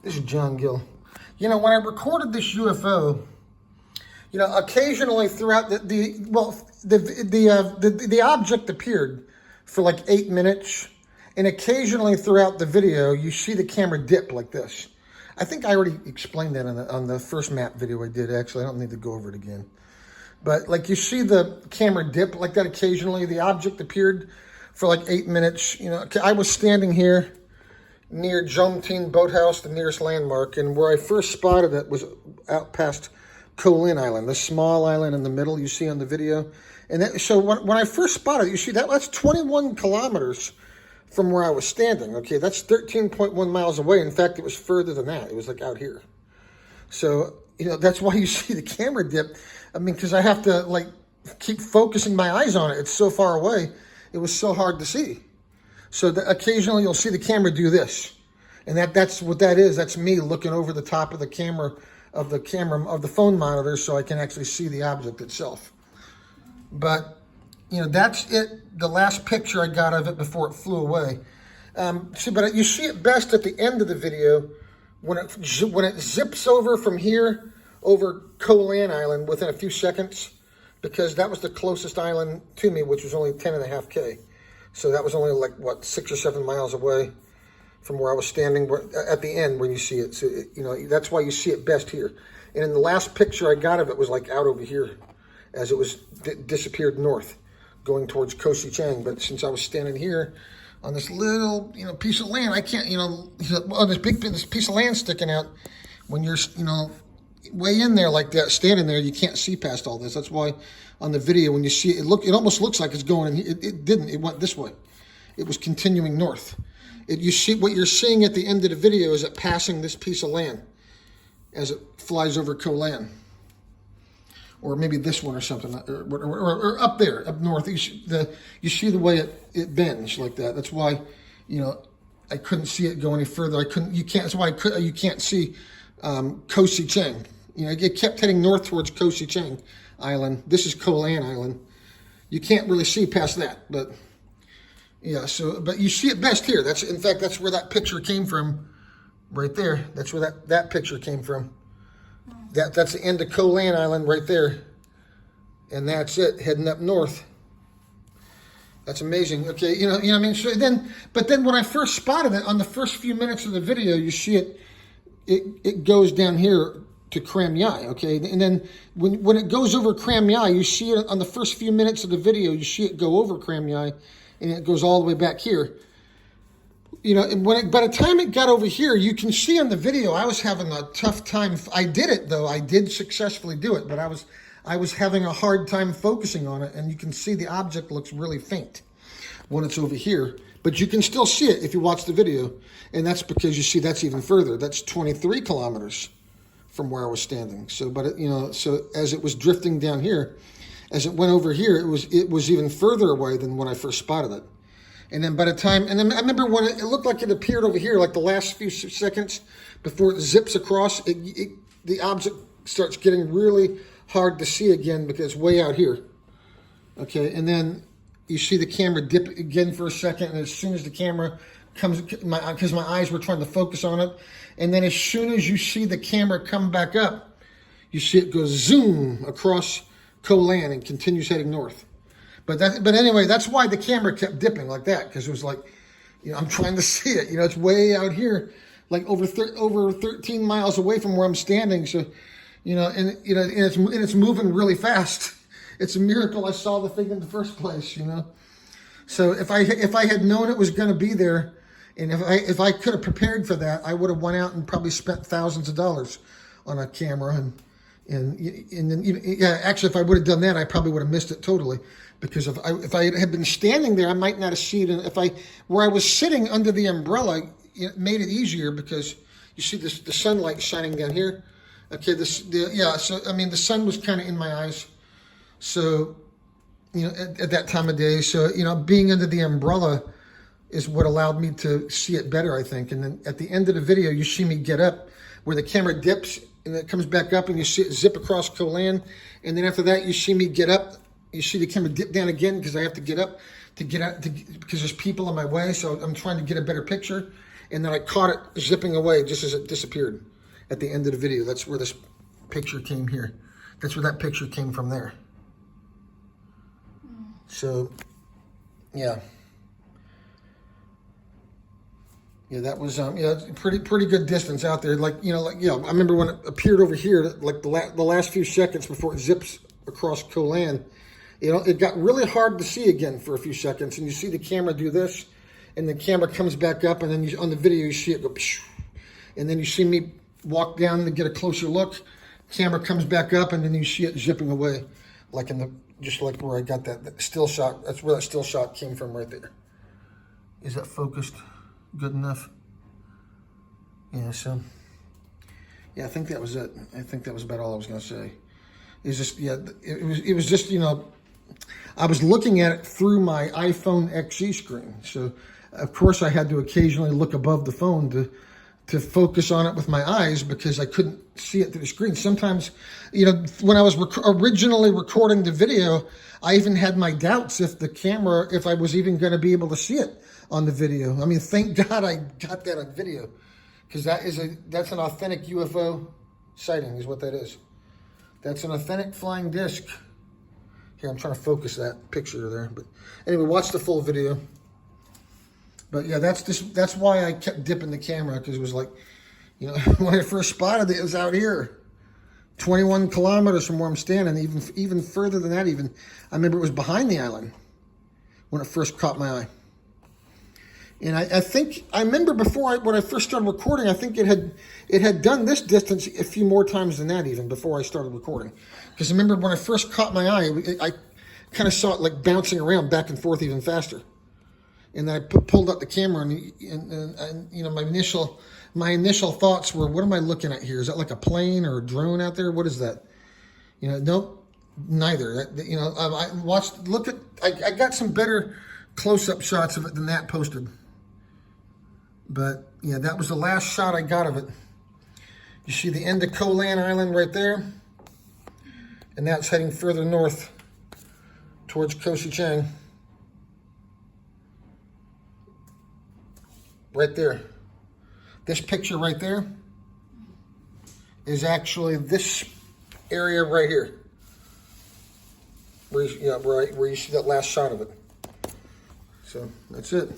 This is John Gill. You know, when I recorded this UFO, you know, occasionally throughout the object appeared for like 8 minutes, and occasionally throughout the video, you see the camera dip like this. I think I already explained that on the first map video I did. Actually, I don't need to go over it again. But like you see the camera dip like that occasionally. The object appeared for like 8 minutes. You know, I was standing here near Jomtien Boathouse, the nearest landmark, and where I first spotted it was out past Ko Lan Island, the small island in the middle you see on the video. And that, so when I first spotted it, you see that's 21 kilometers from where I was standing. Okay, that's 13.1 miles away. In fact, it was further than that. It was like out here. So, you know, that's why you see the camera dip. I mean, because I have to like keep focusing my eyes on it. It's so far away. It was so hard to see. So occasionally you'll see the camera do this. And that's what that is. That's me looking over the top of the camera of the phone monitor so I can actually see the object itself. But, you know, that's it. The last picture I got of it before it flew away. But you see it best at the end of the video when it zips over from here over Ko Lan Island within a few seconds, because that was the closest island to me, which was only 10.5K. So that was only like, what, 6 or 7 miles away from where I was standing at the end when you see it. So, you know, that's why you see it best here. And in the last picture I got of it was like out over here as it was disappeared north going towards Ko Lan. But since I was standing here on this little, you know, piece of land, I can't, you know, on this piece of land sticking out, when you're, you know, way in there like that, standing there, you can't see past all this. That's why on the video, when you see it, it almost looks like it's going in. It didn't. It went this way. It was continuing north. You see what you're seeing at the end of the video is it passing this piece of land as it flies over Ko Lan, or maybe this one or something, or up there, up north. You see the way it bends like that. That's why, you know, I couldn't see it go any further. You can't. That's why you can't see Ko Lan. You know, it kept heading north towards Ko Lan Island. This is Ko Lan Island. You can't really see past that, but yeah. So, but you see it best here. In fact, that's where that picture came from, right there. That's where that picture came from. That's the end of Ko Lan Island right there, and that's it heading up north. That's amazing. Okay, you know what I mean. So but then when I first spotted it on the first few minutes of the video, you see it. It goes down here to Cram Yai, okay? And then when it goes over Cram Yai, you see it on the first few minutes of the video, you see it go over Cram Yai, and it goes all the way back here. You know, by the time it got over here, you can see on the video, I was having a tough time. I did it, though. I did successfully do it, but I was having a hard time focusing on it, and you can see the object looks really faint when it's over here. But you can still see it if you watch the video, and that's because you see that's even further. That's 23 kilometers from where I was standing. So, but you know, so as it was drifting down here, as it went over here, it was even further away than when I first spotted it. And then by the time, and then I remember when it looked like it appeared over here, like the last few seconds before it zips across, the object starts getting really hard to see again because it's way out here. Okay, and then you see the camera dip again for a second, and as soon as the camera comes, because my eyes were trying to focus on it, and then as soon as you see the camera come back up, you see it go zoom across Ko Lan and continues heading north. But anyway, that's why the camera kept dipping like that, because it was like, you know, I'm trying to see it. You know, it's way out here, like over 13 miles away from where I'm standing. So, you know, and it's moving really fast. It's a miracle I saw the thing in the first place, you know. So if I had known it was going to be there, and if I could have prepared for that, I would have went out and probably spent thousands of dollars on a camera, and then yeah, actually, if I would have done that, I probably would have missed it totally, because if I had been standing there, I might not have seen it. Where I was sitting under the umbrella, it made it easier because you see the sunlight shining down here. Okay, so I mean the sun was kind of in my eyes. So, you know, at that time of day, so, you know, being under the umbrella is what allowed me to see it better, I think. And then at the end of the video, you see me get up where the camera dips and it comes back up, and you see it zip across Ko Lan. And then after that, you see me get up. You see the camera dip down again because I have to get up because there's people in my way. So I'm trying to get a better picture. And then I caught it zipping away just as it disappeared at the end of the video. That's where this picture came here. That's where that picture came from there. So, yeah. Yeah, that was pretty good distance out there. I remember when it appeared over here, like the last few seconds before it zips across Ko Lan, it got really hard to see again for a few seconds, and you see the camera do this, and the camera comes back up, and then on the video you see it go, pshh, and then you see me walk down to get a closer look. Camera comes back up, and then you see it zipping away, like just like where I got that still shot. That's where that still shot came from, right there. Is that focused good enough? Yeah. So, yeah, I think that was it. I think that was about all I was going to say. It's just, yeah, it was just, I was looking at it through my iPhone XE screen. So, of course, I had to occasionally look above the phone to focus on it with my eyes because I couldn't see it through the screen. Sometimes, when I was originally recording the video, I even had my doubts if I was even going to be able to see it on the video. I mean, thank God I got that on video, because that's an authentic UFO sighting is what that is. That's an authentic flying disc. Here, I'm trying to focus that picture there. But anyway, watch the full video. But yeah, that's why I kept dipping the camera, because it was like, when I first spotted it, it was out here, 21 kilometers from where I'm standing, even further than that even. I remember it was behind the island when it first caught my eye. And I remember when I first started recording, I think it had done this distance a few more times than that even before I started recording. Because I remember when I first caught my eye, I kind of saw it like bouncing around back and forth even faster. And then I pulled out the camera, and my initial thoughts were, what am I looking at here? Is that like a plane or a drone out there? What is that? Nope, neither. I got some better close-up shots of it than that posted. But yeah, that was the last shot I got of it. You see the end of Ko Lan Island right there, and that's heading further north towards Ko Chang. Right there. This picture right there is actually this area right here, where you see that last shot of it. So that's it.